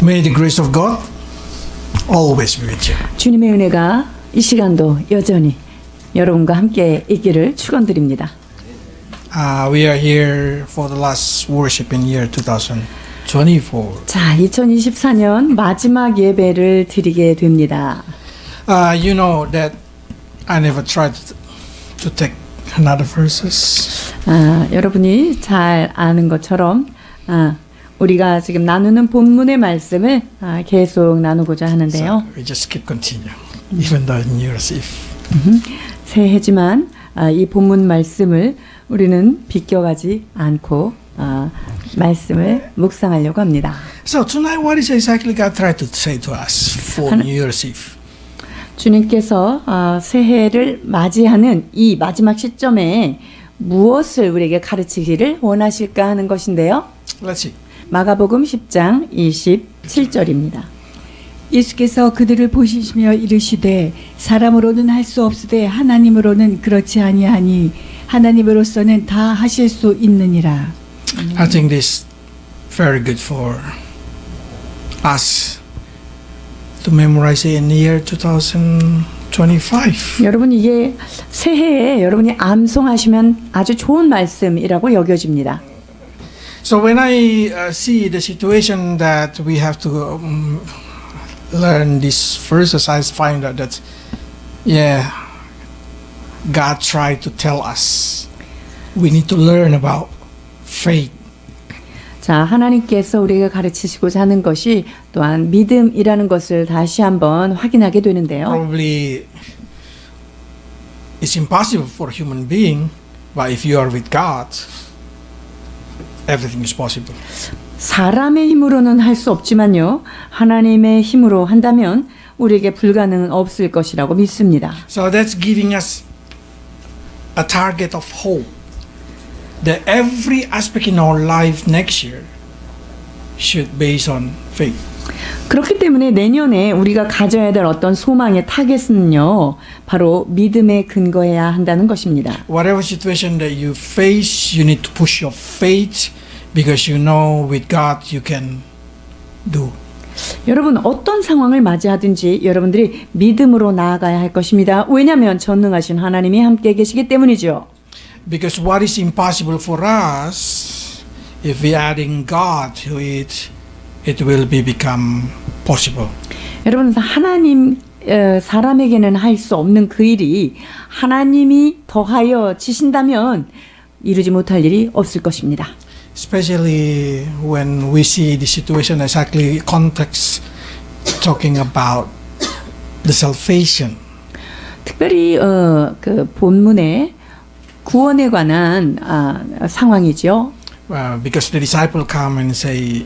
May the grace of God always be with you. 주님의 은혜가 이 시간도 여전히 여러분과 함께 있기를 축원드립니다. We are here for the last worship in year 2024. 자, 2024년 마지막 예배를 드리게 됩니다. You know that I never tried to take another verses. 여러분이 잘 아는 것처럼 우리가 지금 나누는 본문의 말씀을 계속 나누고자 하는데요. So we just keep continue, even though New Year's Eve. 새해지만 이 본문 말씀을 우리는 비껴가지 않고 말씀을 묵상하려고 합니다. So tonight, what is exactly God tried to say to us for New Year's Eve? 주님께서 새해를 맞이하는 이 마지막 시점에 무엇을 우리에게 가르치기를 원하실까 하는 것인데요. Let's see. 마가복음 10장 27절입니다. 예수께서 그들을 보시며 이르시되 사람으로는 할 수 없으되 하나님으로는 그렇지 아니하니 하나님으로서는 다 하실 수 있느니라. I think this very good for us to memorize it in the year 2025. 여러분 이게 새해에 여러분이 암송하시면 아주 좋은 말씀이라고 여겨집니다. So when I see the situation that we have to learn these verses, I find out that, yeah, God tried to tell us we need to learn about faith. 자, 하나님께서 우리에게 가르치시고자 하는 것이 또한 믿음이라는 것을 다시 한번 확인하게 되는데요. Probably it's impossible for a human being, but if you are with God, everything is possible. 사람의 힘으로는 할 수 없지만요. 하나님의 힘으로 한다면 우리에게 불가능은 없을 것이라고 믿습니다. So that's giving us a target of hope that every aspect in our life next year should base on faith. 그렇기 때문에 내년에 우리가 가져야 될 어떤 소망의 타겟은요. 바로 믿음에 근거해야 한다는 것입니다. Whatever situation that you face, you need to push your faith because you know with God you can do. 여러분 어떤 상황을 맞이하든지 여러분들이 믿음으로 나아가야 할 것입니다. 왜냐하면 전능하신 하나님이 함께 계시기 때문이죠. Because what is impossible for us, if we adding God to it, it will become possible. 여러분 하나님 사람에게는 할 수 없는 그 일이 하나님이 더하여 지신다면 이루지 못할 일이 없을 것입니다. Especially when we see the situation exactly context talking about the salvation. 특별히 그 본문의 구원에 관한 상황이죠. Because the disciple come and say,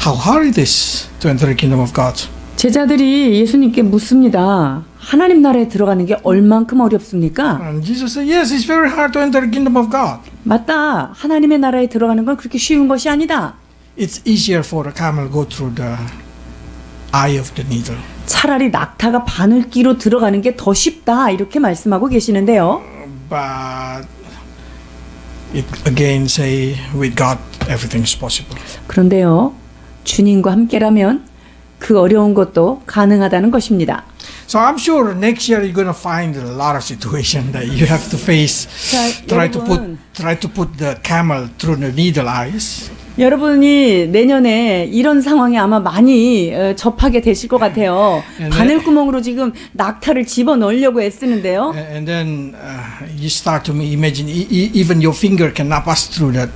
how hard it is to enter the kingdom of God. 제자들이 예수님께 묻습니다. 하나님 나라에 들어가는 게 얼만큼 어렵습니까? And Jesus said, yes, it's very hard to enter the kingdom of God. 맞다. 하나님의 나라에 들어가는 건 그렇게 쉬운 것이 아니다. It's easier for a camel go through the eye of the needle. 차라리 낙타가 바늘귀로 들어가는 게 더 쉽다. 이렇게 말씀하고 계시는데요. But it again say, with God everything is possible. 그런데요. 주님과 함께라면 그 어려운 것도 가능하다는 것입니다. So I'm sure next year you're going to find a lot of situation that you have to face. Try to put the camel through the needle eyes. 여러분이 내년에 이런 상황에 아마 많이 접하게 되실 것 같아요. 바늘구멍으로 지금 낙타를 집어넣으려고 애쓰는데요. And then you start to imagine even your finger cannot pass through that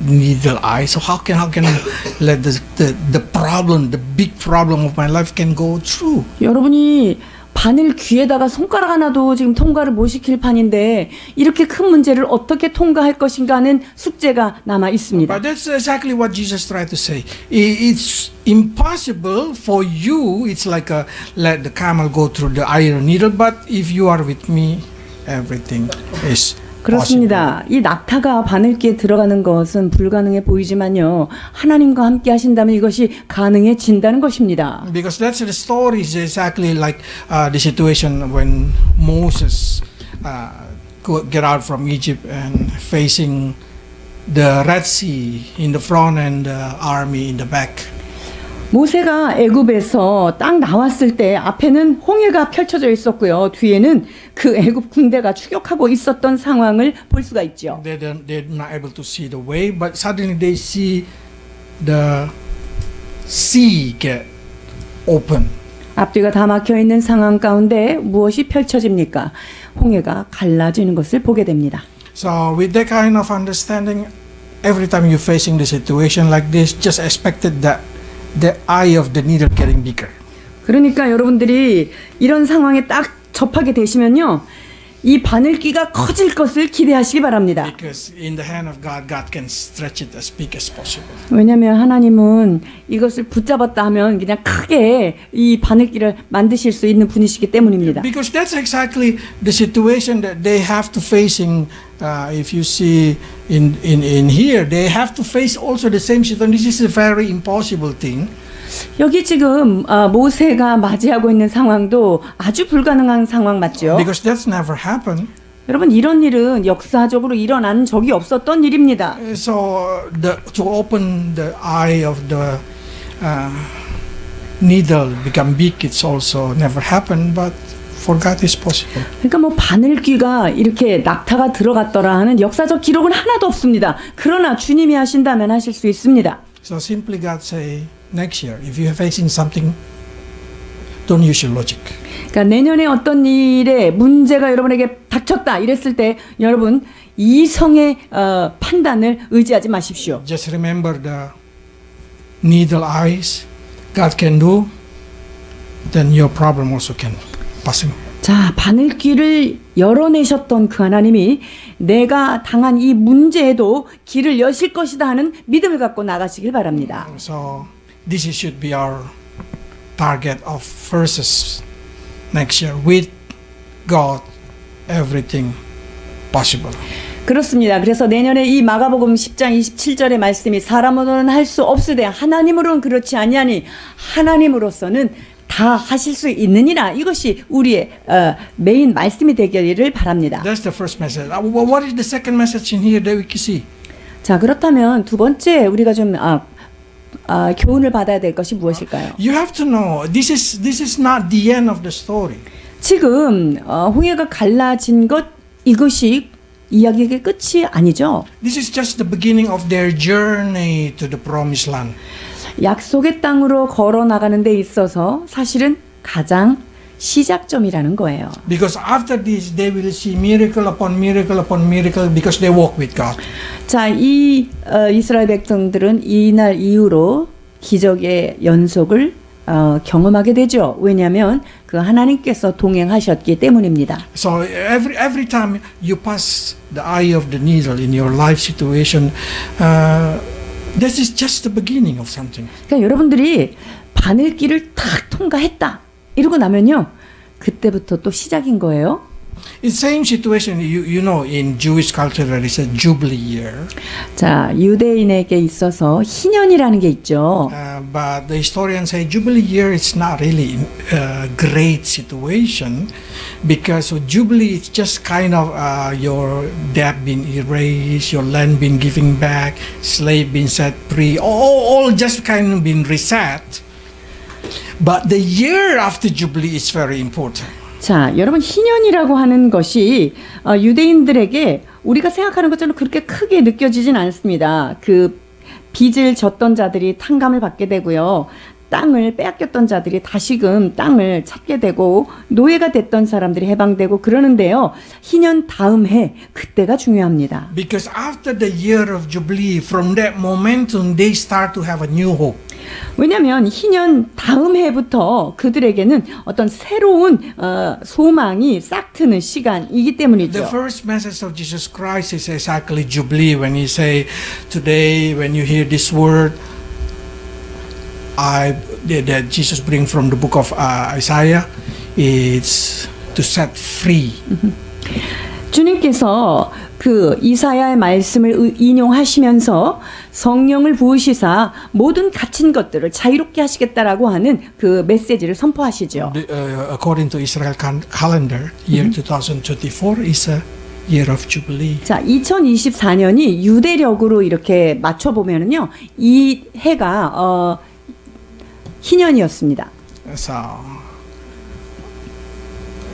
needle eye. So how can I let the problem, the big problem of my life can go through? 여러분이 바늘 귀에다가 손가락 하나도 지금 통과를 못 시킬 판인데 이렇게 큰 문제를 어떻게 통과할 것인가 하는 숙제가 남아 있습니다. But that's exactly what Jesus tried to say. It's impossible for you. It's like let the camel go through the iron needle. But if you are with me, everything is 그렇습니다. 이 낙타가 바늘귀에 들어가는 것은 불가능해 보이지만요. 하나님과 함께 하신다면 이것이 가능해진다는 것입니다. Because that's the story is exactly like the situation when Moses get out from Egypt and facing the Red Sea in the front and the army in the back. 모세가 애굽에서 딱 나왔을 때 앞에는 홍해가 펼쳐져 있었고요. 뒤에는 그 애굽 군대가 추격하고 있었던 상황을 볼 수가 있죠. They're not able to see the way, but suddenly they see the sea get open. 앞뒤가 다 막혀 있는 상황 가운데 무엇이 펼쳐집니까? 홍해가 갈라지는 것을 보게 됩니다. So with that kind of understanding, every time you're facing the situation like this, just expected that the eye of the needle getting bigger. 그러니까 여러분들이 이런 상황에 딱 접하게 되시면요, 이 바늘귀가 커질 것을 기대하시기 바랍니다. Because in the hand of God, God can stretch it as big as possible. 왜냐하면 하나님은 이것을 붙잡았다 하면 그냥 크게 이 바늘귀를 만드실 수 있는 분이시기 때문입니다. Because that's exactly the situation that they have to facing. If you see in here, they have to face also the same situation. This is a very impossible thing. 여기 지금 모세가 맞이하고 있는 상황도 아주 불가능한 상황 맞죠? Because that's never happened. 여러분 이런 일은 역사적으로 일어난 적이 없었던 일입니다. So to open the eye of the needle become big, it's also never happened. But for God is possible. 그러니까 뭐 바늘귀가 이렇게 낙타가 들어갔더라 하는 역사적 기록은 하나도 없습니다. 그러나 주님이 하신다면 하실 수 있습니다. So simply God say next year, if you're facing something, don't use your logic. 그러니까 내년에 어떤 일에 문제가 여러분에게 닥쳤다 이랬을 때 여러분 이성의 판단을 의지하지 마십시오. Just remember the needle eyes God can do, then your problem also can passing. 자, 바늘귀를 열어내셨던 그 하나님이 내가 당한 이 문제에도 길을 여실 것이다 하는 믿음을 갖고 나가시길 바랍니다. So this should be our target of verses next year. With God, everything possible. 그렇습니다. 그래서 내년에 이 마가복음 10장 27절의 말씀이 사람으로는 할 수 없으되 하나님으로는 그렇지 아니하니 하나님으로서는 다 하실 수 있느니라. 이것이 우리의 메인 말씀이 되기를 바랍니다. That's the first message. What is the second message in here that we can see? 자, 그렇다면 두 번째 우리가 좀 교훈을 받아야 될 것이 무엇일까요? You have to know this is not the end of the story. 지금 홍해가 갈라진 것 이것이 이야기의 끝이 아니죠. This is just the beginning of their journey to the promised land. 약속의 땅으로 걸어 나가는 데 있어서 사실은 가장 시작점이라는 거예요. Because after this they will see miracle upon miracle upon miracle because they walk with God. 자, 이 이스라엘 백성들은 이날 이후로 기적의 연속을 경험하게 되죠. 왜냐하면 그 하나님께서 동행하셨기 때문입니다. So every time you pass the eye of the needle in your life situation, this is just the beginning of something. 그러니까 여러분들이 바늘길을 탁 통과했다 이러고 나면요, 그때부터 또 시작인 거예요. In same situation, you know, in Jewish culture there is a Jubilee year. 자, 유대인에게 있어서 희년이라는 게 있죠. But the historians say Jubilee year is not really a great situation because Jubilee is just kind of your debt being erased, your land being given back, slave being set free, all just kind of being reset. But the year after Jubilee is very important. 자, 여러분 희년이라고 하는 것이 유대인들에게 우리가 생각하는 것처럼 그렇게 크게 느껴지진 않습니다. 그 빚을 졌던 자들이 탕감을 받게 되고요. 땅을 빼앗겼던 자들이 다시금 땅을 찾게 되고 노예가 됐던 사람들이 해방되고 그러는데요. 희년 다음 해 그때가 중요합니다. Because after the year of Jubilee, from that momentum they start to have a new hope. 왜냐하면 희년 다음 해부터 그들에게는 어떤 새로운 소망이 싹 트는 시간이기 때문이죠. The first message of Jesus Christ is exactly Jubilee when he say, today when you hear this word, that Jesus bring from the book of Isaiah, it's to set free. 주님께서 그 이사야의 말씀을 인용하시면서 성령을 부으시사 모든 갇힌 것들을 자유롭게 하시겠다라고 하는 그 메시지를 선포하시죠. According to Israel calendar, year 2024 is a year of Jubilee. 자, 2024년이 유대력으로 이렇게 맞춰 보면은요, 이 해가 희년이었습니다. So,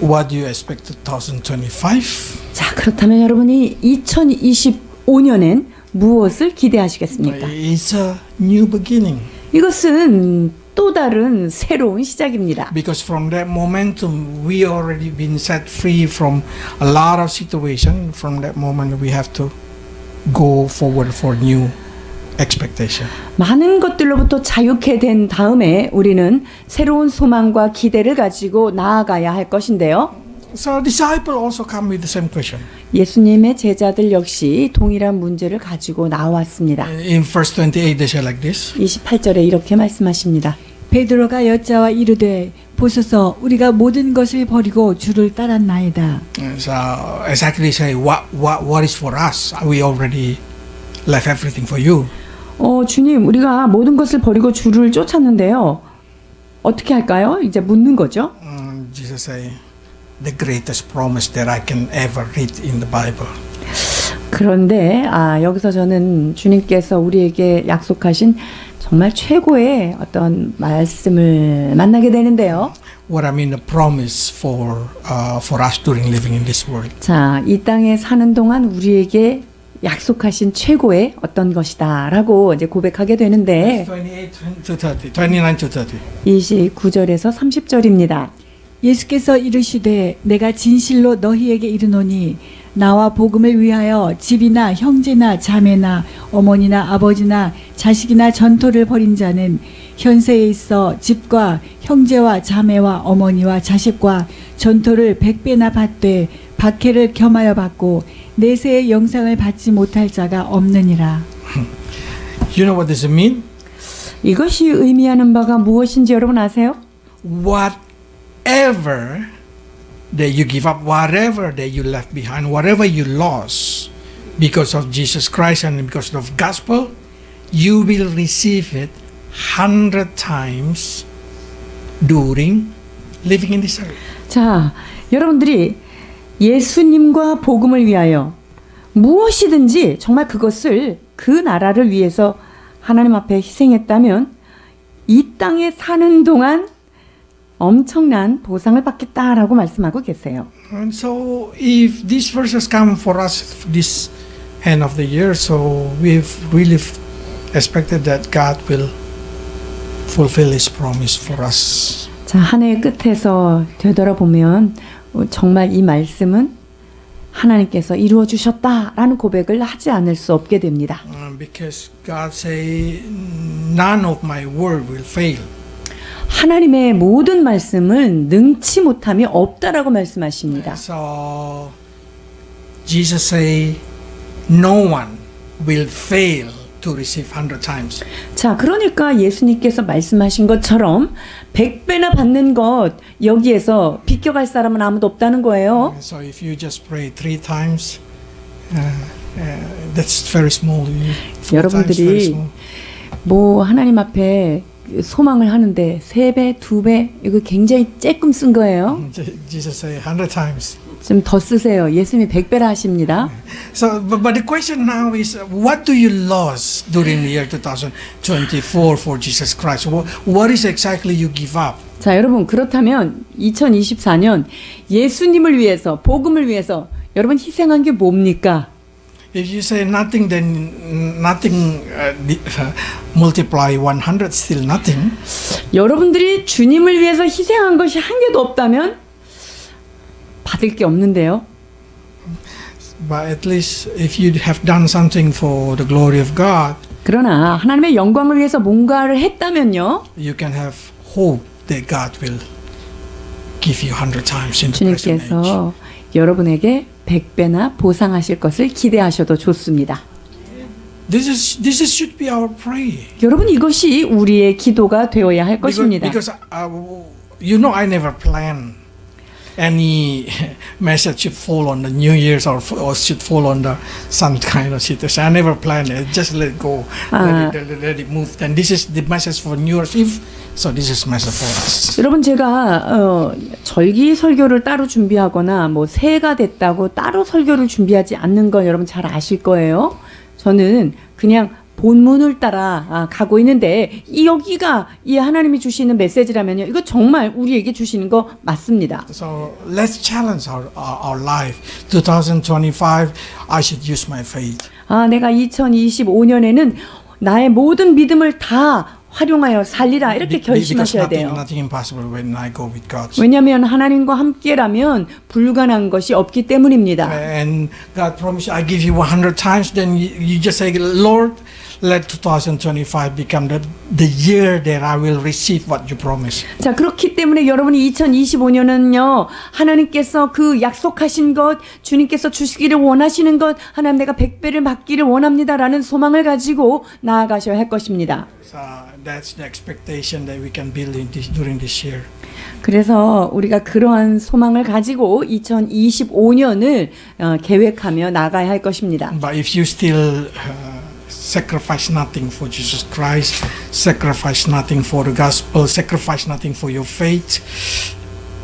what do you expect 2025? 자, 그렇다면 여러분이 2025년엔 무엇을 기대하시겠습니까? It's a new beginning. 이것은 또 다른 새로운 시작입니다. Because from that momentum, we already been set free from a lot of situation. From that moment, we have to go forward for new expectation. 많은 것들로부터 자유케 된 다음에 우리는 새로운 소망과 기대를 가지고 나아가야 할 것인데요. So disciple also come with the same question. 예수님의 제자들 역시 동일한 문제를 가지고 나왔습니다. In verse 28, they say like this. 28절에 이렇게 말씀하십니다. 베드로가 여짜와 이르되 보소서 우리가 모든 것을 버리고 주를 따랐나이다. So exactly say what is for us? We already left everything for you. 주님, 우리가 모든 것을 버리고 주를 쫓았는데요. 어떻게 할까요? 이제 묻는 거죠. Jesus say, the greatest promise that I can ever read in the Bible. 그런데 여기서 저는 주님께서 우리에게 약속하신 정말 최고의 어떤 말씀을 만나게 되는데요. What I mean, the promise for us during living in this world. 자, 이 땅에 사는 동안 우리에게 약속하신 최고의 어떤 것이다라고 이제 고백하게 되는데 29 to 30. 29절에서 30절입니다. 예수께서 이르시되 내가 진실로 너희에게 이르노니 나와 복음을 위하여 집이나 형제나 자매나 어머니나 아버지나 자식이나 전토를 벌인 자는 현세에 있어 집과 형제와 자매와 어머니와 자식과 전토를 100배나 받되 박해를 겸하여 받고 내세의 영상을 받지 못할 자가 없느니라. You know what does it mean? 이것이 의미하는 바가 무엇인지 여러분 아세요? Whatever that you give up, whatever that you left behind, whatever you lost because of Jesus Christ and because of gospel, you will receive it 100 times during living in this earth. 자, 여러분들이 예수님과 복음을 위하여 무엇이든지 정말 그것을 그 나라를 위해서 하나님 앞에 희생했다면 이 땅에 사는 동안 엄청난 보상을 받겠다라고 말씀하고 계세요. And so if these verses come for us this end of the year, so we've really expected that God will fulfill His promise for us. 자, 한 해의 끝에서 되돌아보면 정말 이 말씀은 하나님께서 이루어 주셨다라는 고백을 하지 않을 수 없게 됩니다. Because God say, none of my word will fail. 하나님의 모든 말씀은 능치 못함이 없다라고 말씀하십니다. So Jesus say, no one will fail to receive 100 times. 자, 그러니까 예수님께서 말씀하신 것처럼 100배나 받는 것 여기에서 비껴갈 사람은 아무도 없다는 거예요. So if you just pray 3 times, that's very small. 4 times very 여러분들이 small. 뭐 하나님 앞에 소망을 하는데 3배, 2배 이거 굉장히 쬐끔 쓴 거예요. Jesus say 100 times. 좀 더 쓰세요. 예수님이 100배라 하십니다. So, but the question now is, what do you lose during the year 2024 for Jesus Christ? What is exactly you give up? 자, 여러분 그렇다면 2024년 예수님을 위해서 복음을 위해서 여러분 희생한 게 뭡니까? If you say nothing, then nothing multiply 100, still nothing. 여러분들이 주님을 위해서 희생한 것이 한 개도 없다면 받을 게 없는데요. But at least if you have done something for the glory of God, 그러나 하나님의 영광을 위해서 뭔가를 했다면요. you can have hope that God will give you 100 times in the present age. 주님께서 여러분에게 100배나 보상하실 것을 기대하셔도 좋습니다. This should be our prayer. 여러분 이것이 우리의 기도가 되어야 할 것입니다. Because you know I never plan. any message should fall on the New Year's or should fall on the some kind of situation. I never plan it. Just let it go. Let it move. And this is the message for New Year's Eve. So this is message for us. 여러분 제가 절기 설교를 따로 준비하거나 뭐 새해가 됐다고 따로 설교를 준비하지 않는 건 여러분 잘 아실 거예요. 저는 그냥 본문을 따라 가고 있는데 여기가 이 하나님이 주시는 메시지라면요. 이거 정말 우리에게 주시는 거 맞습니다. So let's challenge our life. 2025, I should use my faith. 내가 2025년에는 나의 모든 믿음을 다 활용하여 살리라 이렇게 결심하셔야 돼요. Nothing impossible when I go with God. 왜냐하면 하나님과 함께라면 불가능한 것이 없기 때문입니다. And God promised, I give you 100 times. Then you just say, Lord, let 2025 become the year that I will receive what you promised. 자, 그렇기 때문에 여러분이 2025년은요, 하나님께서 그 약속하신 것, 주님께서 주시기를 원하시는 것, 하나님 내가 100배를 받기를 원합니다라는 소망을 가지고 나아가셔야 할 것입니다. So that's the expectation that we can build during this year. 그래서 우리가 그러한 소망을 가지고 2025년을 계획하며 나가야 할 것입니다. But if you still sacrifice nothing for Jesus Christ, sacrifice nothing for the gospel, sacrifice nothing for your faith,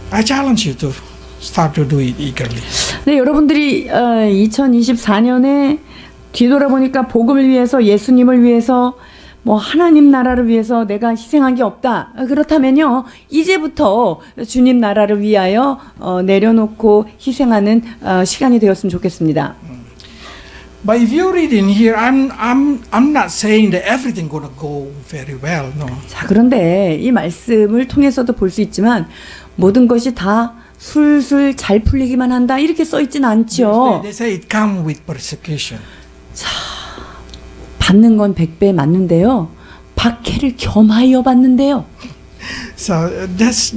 I challenge you to start to do it eagerly. 네, 여러분들이 2024년에 뒤돌아보니까 복음을 위해서 예수님을 위해서 뭐 하나님 나라를 위해서 내가 희생한 게 없다. 그렇다면요. 이제부터 주님 나라를 위하여 내려놓고 희생하는 시간이 되었으면 좋겠습니다. But if you read in here, I'm not saying that everything gonna go very well. No. 자, 그런데 이 말씀을 통해서도 볼 수 있지만 모든 것이 다 술술 잘 풀리기만 한다 이렇게 써 있지는 않죠. They say it come with persecution. 자, 받는 건 100배 맞는데요. 박해를 겸하여 받는데요. So that's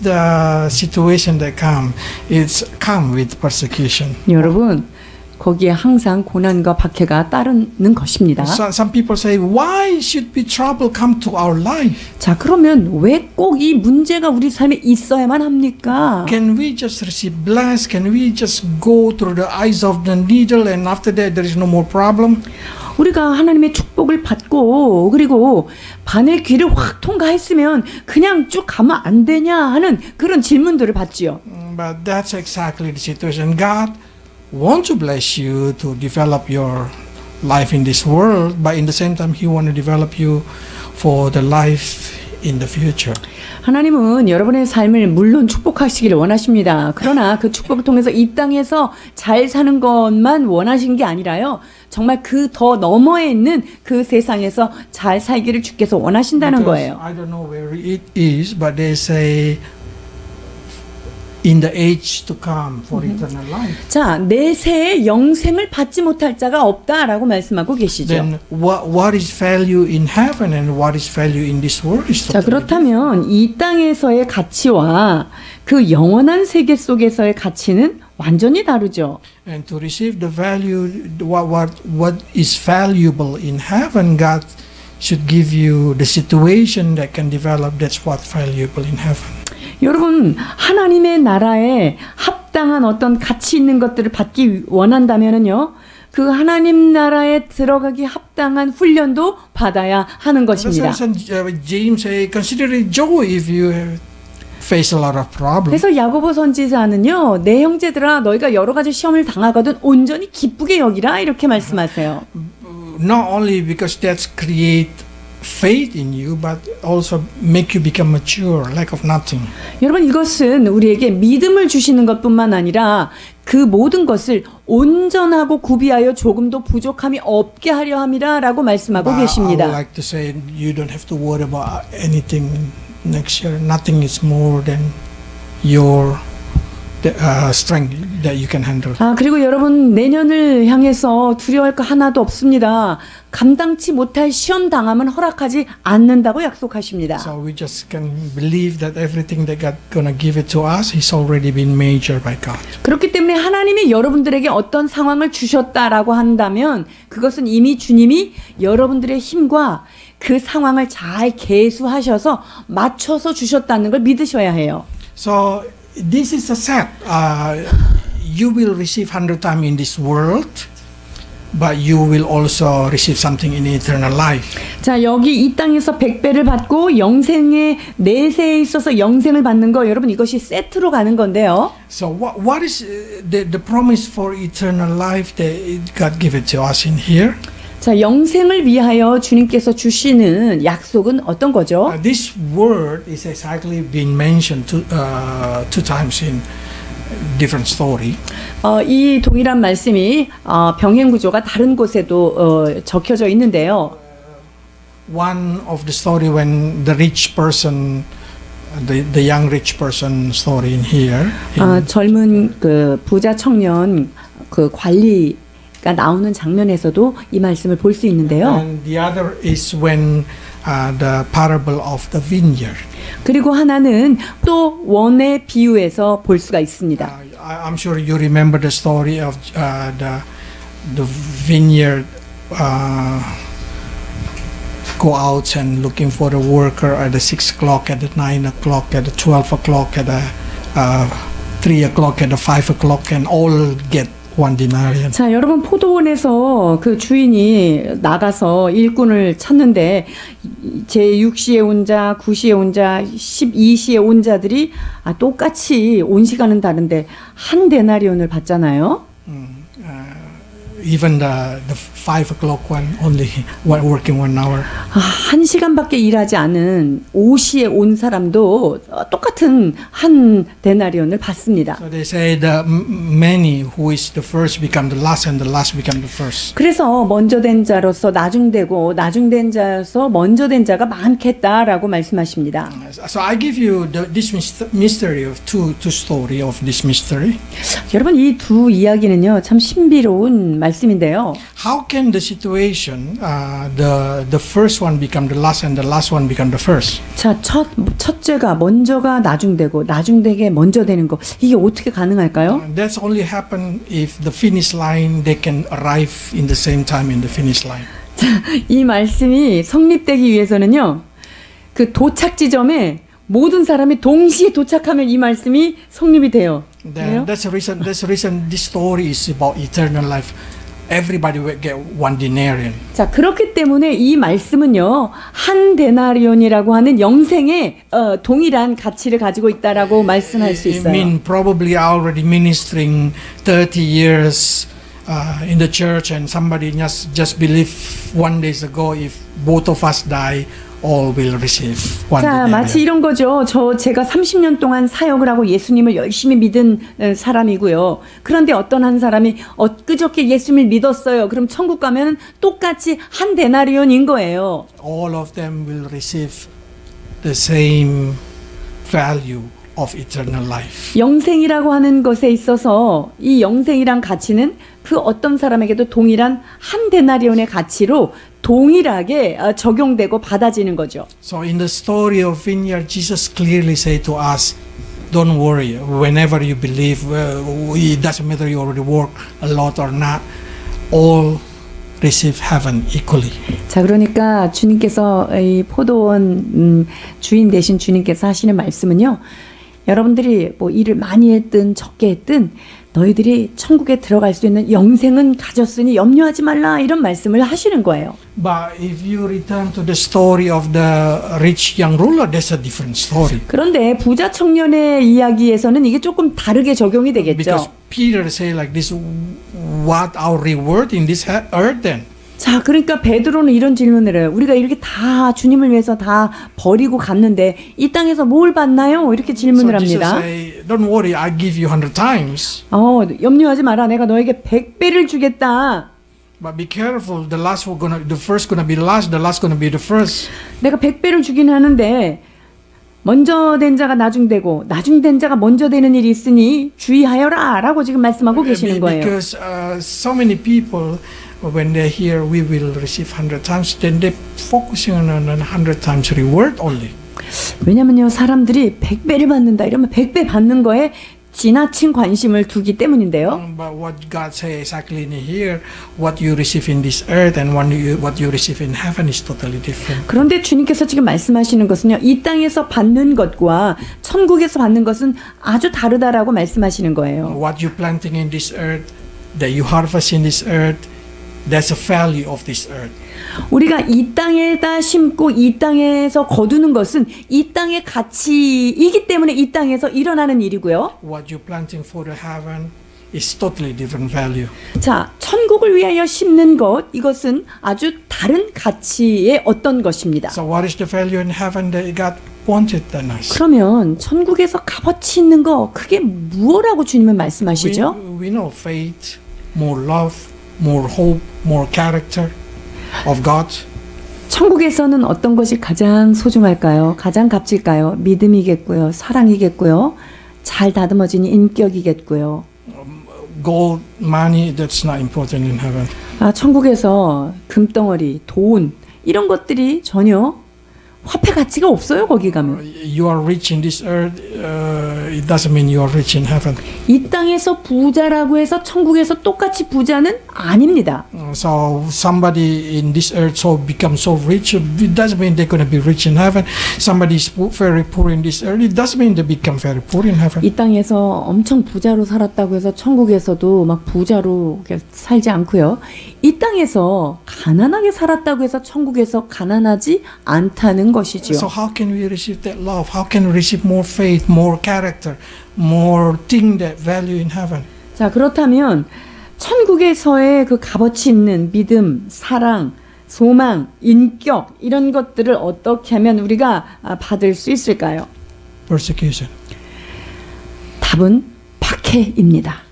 the situation that come. It's come with persecution. 여러분, 거기에 항상 고난과 박해가 따르는 것입니다. Some people say, why should be trouble come to our life? 자, 그러면 왜 꼭 이 문제가 우리 삶에 있어야만 합니까? Can we just receive blessed? Can we just go through the eyes of the needle and after that there is no more problem? 우리가 하나님의 축복을 받고 그리고 바늘 귀를 확 통과했으면 그냥 쭉 가면 안 되냐 하는 그런 질문들을 받지요. But that's exactly the situation. God wants to bless you to develop your life in this world, but in the same time He wants to develop you for the life in the future. 하나님은 여러분의 삶을 물론 축복하시기를 원하십니다. 그러나 그 축복을 통해서 이 땅에서 잘 사는 것만 원하신 게 아니라요. 정말 그 더 너머에 있는 그 세상에서 잘 살기를 주께서 원하신다는 거예요. I don't know where it is, but they say in the age to come for eternal life. 자, 내세에 영생을 받지 못할 자가 없다라고 말씀하고 계시죠. Then what is value in heaven and what is value in this world is 자, totally 그렇다면 이 땅에서의 가치와 그 영원한 세계 속에서의 가치는 완전히 다르죠. And to receive the value, what is valuable in heaven, God should give you the situation that can develop. That's what valuable in heaven. 여러분, 하나님의 나라에 합당한 어떤 가치 있는 것들을 받기 원한다면은요, 그 하나님 나라에 들어가기 합당한 훈련도 받아야 하는 것입니다. James say, consider it joy if you face a lot of problems. 그래서 야고보 선지자는요, 내 형제들아, 너희가 여러 가지 시험을 당하거든 온전히 기쁘게 여기라 이렇게 말씀하세요. Not only because that create faith in you, but also make you become mature, lack of nothing. 여러분, 이것은 우리에게 믿음을 주시는 것뿐만 아니라 그 모든 것을 온전하고 구비하여 조금도 부족함이 없게 하려 함이라라고 말씀하고 계십니다. I would like to say you don't have to worry about anything next year. Nothing is more than your strength that you can handle. 그리고 여러분, 내년을 향해서 두려워할 거 하나도 없습니다. 감당치 못할 시험 당함은 허락하지 않는다고 약속하십니다. So we just can believe that everything that God gonna give it to us is already been measured by God. 그렇기 때문에 하나님이 여러분들에게 어떤 상황을 주셨다라고 한다면 그것은 이미 주님이 여러분들의 힘과 그 상황을 잘 계수하셔서 맞춰서 주셨다는 걸 믿으셔야 해요. So this is a set. You will receive 100 times in this world, but you will also receive something in eternal life. 자, 여기 이 땅에서 100배를 받고 영생의 내세에 있어서 영생을 받는 거, 여러분 이것이 세트로 가는 건데요. So what is the promise for eternal life that God gave it to us in here? 자, 영생을 위하여 주님께서 주시는 약속은 어떤 거죠? This word is exactly been mentioned two times in different story. 이 동일한 말씀이 병행 구조가 다른 곳에도 적혀져 있는데요. One of the story when the rich person, the young rich person story in here. 젊은 그 부자 청년 그 관리가 나오는 장면에서도 이 말씀을 볼 수 있는데요. And the other is when the parable of the vineyard. 그리고 하나는 또 원의 비유에서 볼 수가 있습니다. I'm sure you remember the story of the vineyard go out and looking for a worker at the 6 o'clock, at the 9 o'clock, at the 12 o'clock, at the 3 o'clock, at the 5 o'clock, and all get one denarius. 자, 여러분 포도원에서 그 주인이 나가서 일꾼을 찾는데 제 6시에 온 자, 9시에 온 자, 12시에 온 자들이 똑같이 온 시간은 다른데 한 데나리온을 받잖아요. Even the 5 o'clock one only working 1 hour. 한 시간밖에 일하지 않은 5시에 온 사람도 똑같은 한 데나리온을 받습니다. So they say the many who is the first become the last and the last become the first. 그래서 먼저 된 자로서 나중되고 나중된 자로서 먼저 된 자가 많겠다라고 말씀하십니다. So I give you this mystery of two story of this mystery. 여러분 이 두 이야기는요 참 신비로운 말씀인데요. How can the situation the first one become the last and the last one become the first? 자, 첫째가 먼저가 나중되고 나중되게 먼저 되는 거 이게 어떻게 가능할까요? That's only happen if the finish line they can arrive in the same time in the finish line. 자, 이 말씀이 성립되기 위해서는요. 그 도착 지점에 모든 사람이 동시에 도착하면 이 말씀이 성립이 돼요. That's the reason this story is about eternal life. Everybody will get one denarius. 자, 그렇기 때문에 이 말씀은요. 한 데나리온이라고 하는 영생의 동일한 가치를 가지고 있다라고 말씀할 수 있어요. I mean probably already ministering 30 years in the church and somebody just believed 1 day ago if both of us die all will receive one 자, denarius. 마치 이런 거죠. 제가 30년 동안 사역을 하고 예수님을 열심히 믿은 사람이고요. 그런데 어떤 한 사람이 엊그저께 예수님을 믿었어요. 그럼 천국 가면 똑같이 한 데나리온인 거예요. All of them will receive the same value of eternal life. 영생이라고 하는 것에 있어서 이 영생이란 가치는 그 어떤 사람에게도 동일한 한 데나리온의 가치로 동일하게 적용되고 받아지는 거죠. So in the story of vineyard, Jesus clearly say to us, don't worry. Whenever you believe, it doesn't matter you already work a lot or not. All receive heaven equally. 자, 그러니까 주님께서 이 포도원 주인 되신 주님께서 하시는 말씀은요. 여러분들이 뭐 일을 많이 했든 적게 했든 너희들이 천국에 들어갈 수 있는 영생은 가졌으니 염려하지 말라 이런 말씀을 하시는 거예요. But if you return to the story of the rich young ruler, that's a different story. 그런데 부자 청년의 이야기에서는 이게 조금 다르게 적용이 되겠죠. Because Peter say like this, what our reward in this earth then? 자, 그러니까 베드로는 이런 질문을 해요. 우리가 이렇게 다 주님을 위해서 다 버리고 갔는데 이 땅에서 뭘 받나요? 이렇게 질문을 So Jesus 합니다. say, don't worry, I give you 100 times. 염려하지 마라. 내가 너에게 100배를 주겠다. But be careful. The first gonna be last. The last gonna be the first. 내가 100배를 주긴 하는데 먼저 된 자가 나중되고 나중된 자가 먼저 되는 일이 있으니 주의하여라 라고 지금 말씀하고 계시는 거예요. Because so many people, when they hear we will receive 100 times, then they focusing on 100 times reward only. 왜냐면요, 사람들이 100배를 받는다 이러면 100배 받는 거에 지나친 관심을 두기 때문인데요. But what God says exactly in here, what you receive in this earth and what you receive in heaven is totally different. 그런데 주님께서 지금 말씀하시는 것은요, 이 땅에서 받는 것과 천국에서 받는 것은 아주 다르다라고 말씀하시는 거예요. What you planting in this earth, that you harvest in this earth, that's the value of this earth. 우리가 이 땅에다 심고 이 땅에서 거두는 것은 이 땅의 가치이기 때문에 이 땅에서 일어나는 일이고요. What you planting for the heaven is totally different value. 자, 천국을 위하여 심는 것, 이것은 아주 다른 가치의 어떤 것입니다. So what is the value in heaven that God wanted than us? 그러면 천국에서 값어치 있는 거, 그게 무엇이라고 주님은 말씀하시죠? We know faith, more love, more hope, more character of God. 천국에서는 어떤 것이 가장 소중할까요? 가장 값질까요? 믿음이겠고요. 사랑이겠고요. 잘 다듬어진 인격이겠고요. Gold, money, that's not important in heaven. 아, 천국에서 금덩어리, 돈 이런 것들이 전혀 화폐 가치가 없어요. 거기 가면. You are rich in this earth, it doesn't mean you are rich in heaven. 이 땅에서 부자라고 해서 천국에서 똑같이 부자는 아닙니다. So somebody in this earth so become so rich, it doesn't mean they're going to be rich in heaven. Somebody is very poor in this earth, it doesn't mean they become very poor in heaven. 이 땅에서 엄청 부자로 살았다고 해서 천국에서도 막 부자로 살지 않고요. 이 땅에서 가난하게 살았다고 해서 천국에서 가난하지 않다는 것이지요. So how can we receive that love? How can we receive more faith, more character, more thing that value in heaven? 자, 그렇다면 천국에서의 그 값어치 있는 믿음, 사랑, 소망, 인격 이런 것들을 어떻게 하면 우리가 받을 수 있을까요? Persecution. 답은 박해입니다.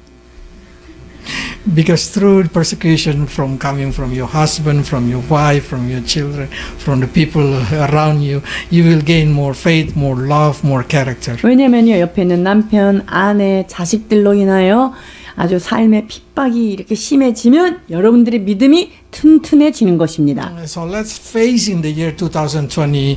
Because through persecution from coming from your husband, from your wife, from your children, from the people around you, you will gain more faith, more love, more character. 왜냐면요, 옆에 있는 남편, 아내, 자식들로 인하여 아주 삶의 핍박이 이렇게 심해지면 여러분들의 믿음이 튼튼해지는 것입니다. So let's face in the year 2025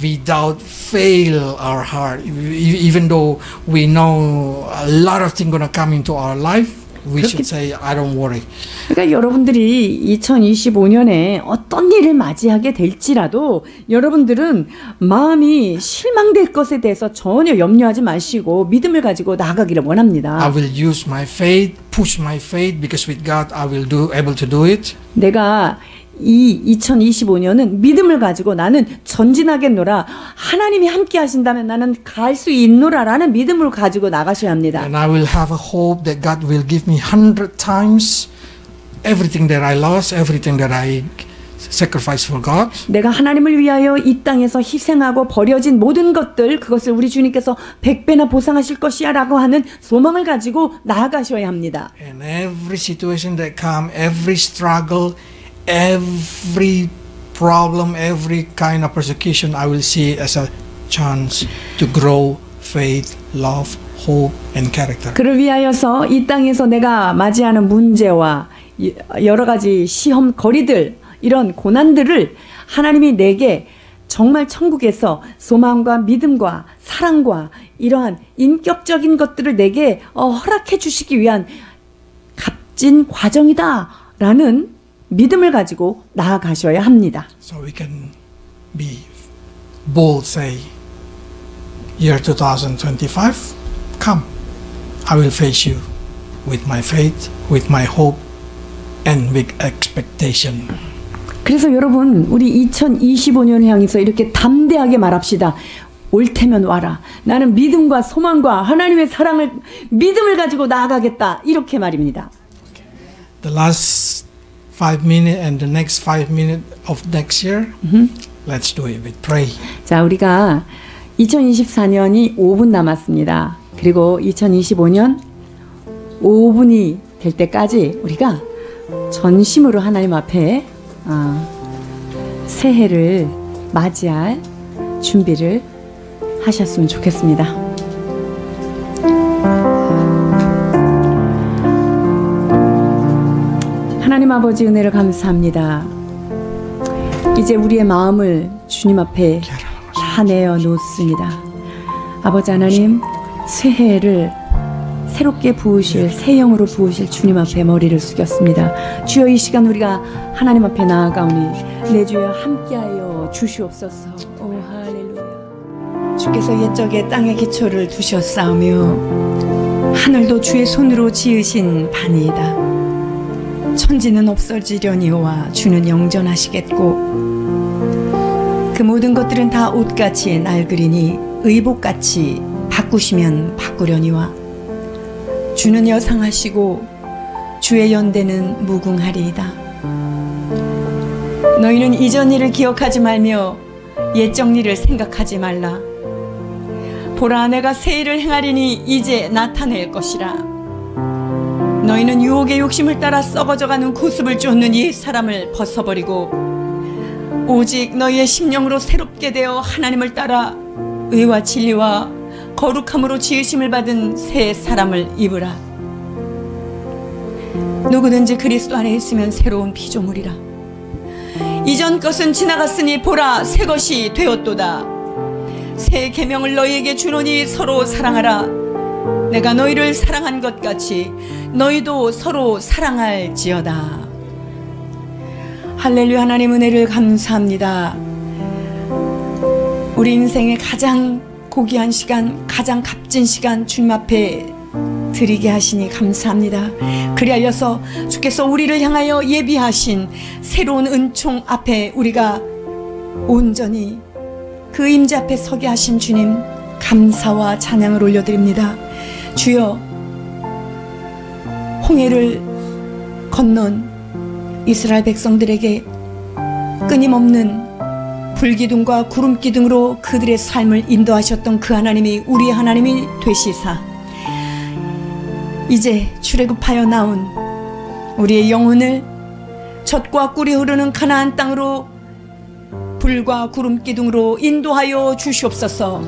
without fail our heart. Even though we know a lot of things gonna come into our life, we should say, I don't worry. 그러니까 여러분들이 2025년에 어떤 일을 맞이하게 될지라도 여러분들은 마음이 실망될 것에 대해서 전혀 염려하지 마시고 믿음을 가지고 나아가기를 원합니다. I will use my faith, push my faith, because with God I will able to do it. 내가 이 2025년은 믿음을 가지고 나는 전진하겠노라. 하나님이 함께 하신다면 나는 갈 수 있노라라는 믿음을 가지고 나가셔야 합니다. And I will have a hope that God will give me 100 times everything that I lost, everything that I sacrificed for God. 내가 하나님을 위하여 이 땅에서 희생하고 버려진 모든 것들, 그것을 우리 주님께서 100배나 보상하실 것이야 라고 하는 소망을 가지고 나아가셔야 합니다. And every situation that come, every struggle, every problem, every kind of persecution, I will see it as a chance to grow faith, love, hope, and character. 그를 위하여서 이 땅에서 내가 맞이하는 문제와 여러 가지 시험 거리들, 이런 고난들을 하나님이 내게 정말 천국에서 소망과 믿음과 사랑과 이러한 인격적인 것들을 내게 허락해 주시기 위한 값진 과정이다라는 믿음을 가지고 나아가셔야 합니다. So we can be bold, say, year 2025, come, I will face you with my faith, with my hope, and with expectation. 그래서 여러분, 우리 2025년을 향해서 이렇게 담대하게 말합시다. 올 테면 와라. 나는 믿음과 소망과 하나님의 사랑을, 믿음을 가지고 나아가겠다. 이렇게 말입니다. The last 5 minutes and the next 5 minutes of next year, let's do it with pray. 자, 우리가 2024년이 5분 남았습니다. 그리고 2025년 5분이 될 때까지 우리가 전심으로 하나님 앞에 새해를 맞이할 준비를 하셨으면 좋겠습니다. 하나님 아버지 은혜를 감사합니다. 이제 우리의 마음을 주님 앞에 다 내어 놓습니다. 아버지 하나님, 새해를 새롭게 부으실, 새 영으로 부으실 주님 앞에 머리를 숙였습니다. 주여, 이 시간 우리가 하나님 앞에 나아가오니 내 주여 함께하여 주시옵소서. 오 할렐루야. 주께서 옛적에 땅의 기초를 두셨사오며 하늘도 주의 손으로 지으신 반이이다. 천지는 없어지려니와 주는 영전하시겠고 그 모든 것들은 다 옷같이 낡으리니 의복같이 바꾸시면 바꾸려니와 주는 여상하시고 주의 연대는 무궁하리이다. 너희는 이전 일을 기억하지 말며 옛적 일을 생각하지 말라. 보라, 내가 새 일을 행하리니 이제 나타낼 것이라. 너희는 유혹의 욕심을 따라 썩어져가는 구습을 쫓는 이 사람을 벗어버리고 오직 너희의 심령으로 새롭게 되어 하나님을 따라 의와 진리와 거룩함으로 지으심을 받은 새 사람을 입으라. 누구든지 그리스도 안에 있으면 새로운 피조물이라. 이전 것은 지나갔으니 보라, 새 것이 되었도다. 새 계명을 너희에게 주노니 서로 사랑하라. 내가 너희를 사랑한 것 같이 너희도 서로 사랑할지어다. 할렐루야. 하나님 은혜를 감사합니다. 우리 인생의 가장 고귀한 시간, 가장 값진 시간 주님 앞에 드리게 하시니 감사합니다. 그리하여서 주께서 우리를 향하여 예비하신 새로운 은총 앞에 우리가 온전히 그 임재 앞에 서게 하신 주님, 감사와 찬양을 올려드립니다. 주여, 홍해를 건넌 이스라엘 백성들에게 끊임없는 불기둥과 구름기둥으로 그들의 삶을 인도하셨던 그 하나님이 우리의 하나님이 되시사 이제 출애굽하여 나온 우리의 영혼을 젖과 꿀이 흐르는 가나안 땅으로 불과 구름기둥으로 인도하여 주시옵소서.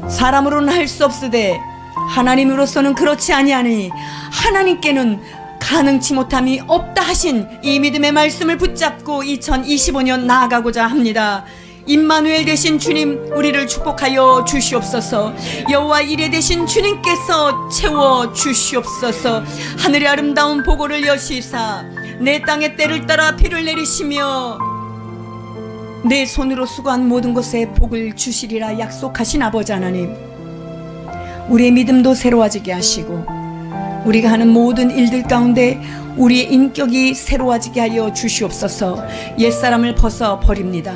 사람으로는 할 수 없으되 하나님으로서는 그렇지 아니하니 하나님께는 가능치 못함이 없다 하신 이 믿음의 말씀을 붙잡고 2025년 나아가고자 합니다. 임마누엘 되신 주님, 우리를 축복하여 주시옵소서. 여호와 이레 되신 주님께서 채워 주시옵소서. 하늘의 아름다운 보고를 여시사 내 땅의 때를 따라 비를 내리시며 내 손으로 수고한 모든 것에 복을 주시리라 약속하신 아버지 하나님, 우리의 믿음도 새로워지게 하시고 우리가 하는 모든 일들 가운데 우리의 인격이 새로워지게 하여 주시옵소서. 옛사람을 벗어 버립니다.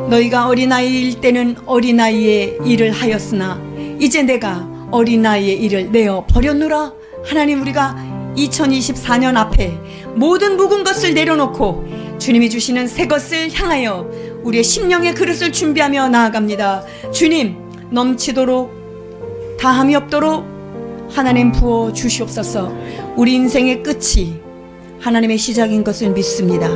너희가 어린아이일 때는 어린아이의 일을 하였으나 이제 내가 어린아이의 일을 내어 버렸노라. 하나님, 우리가 2024년 앞에 모든 묵은 것을 내려놓고 주님이 주시는 새 것을 향하여 우리의 심령의 그릇을 준비하며 나아갑니다. 주님, 넘치도록 다함이 없도록 하나님 부어 주시옵소서. 우리 인생의 끝이 하나님의 시작인 것을 믿습니다.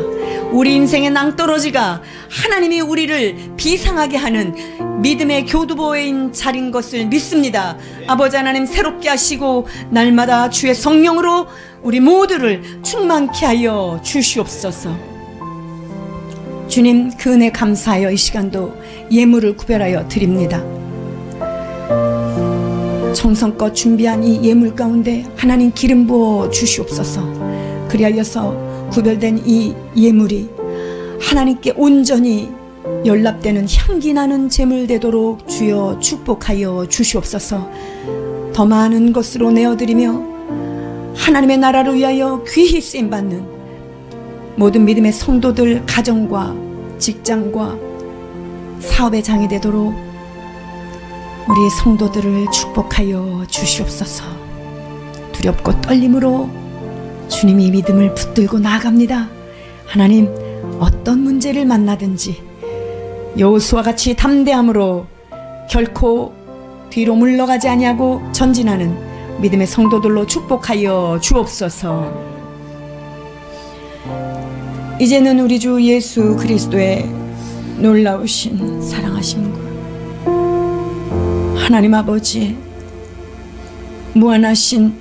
우리 인생의 낭떠러지가 하나님이 우리를 비상하게 하는 믿음의 교두보인 자리인 것을 믿습니다. 아버지 하나님, 새롭게 하시고 날마다 주의 성령으로 우리 모두를 충만케 하여 주시옵소서. 주님, 그 은혜 감사하여 이 시간도 예물을 구별하여 드립니다. 정성껏 준비한 이 예물 가운데 하나님 기름 부어 주시옵소서. 그리하여서 구별된 이 예물이 하나님께 온전히 연락되는 향기 나는 제물 되도록 주여 축복하여 주시옵소서. 더 많은 것으로 내어드리며 하나님의 나라를 위하여 귀히 쓰임받는 모든 믿음의 성도들 가정과 직장과 사업의 장이 되도록 우리의 성도들을 축복하여 주시옵소서. 두렵고 떨림으로 주님이 믿음을 붙들고 나아갑니다. 하나님, 어떤 문제를 만나든지 여호수아와 같이 담대함으로 결코 뒤로 물러가지 아니하고 전진하는 믿음의 성도들로 축복하여 주옵소서. 이제는 우리 주 예수 그리스도의 놀라우신 사랑하심과 하나님 아버지의 무한하신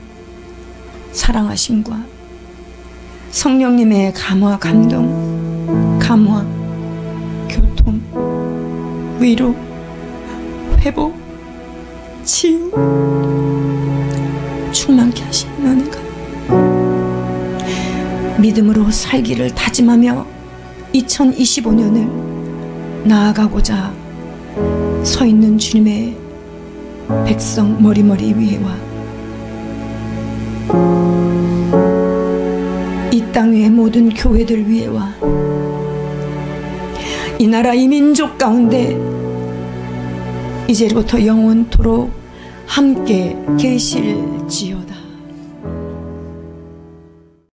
사랑하심과 성령님의 감화 감동, 감화, 교통, 위로, 회복, 빛이 충만케 하시는 은혜가 믿음으로 살기를 다짐하며 2025년을 나아가고자 서 있는 주님의 백성 머리머리 위에와 이 땅 위의 모든 교회들 위에와 이 나라 이 민족 가운데 이제부터 영원토록 함께 계실지어다.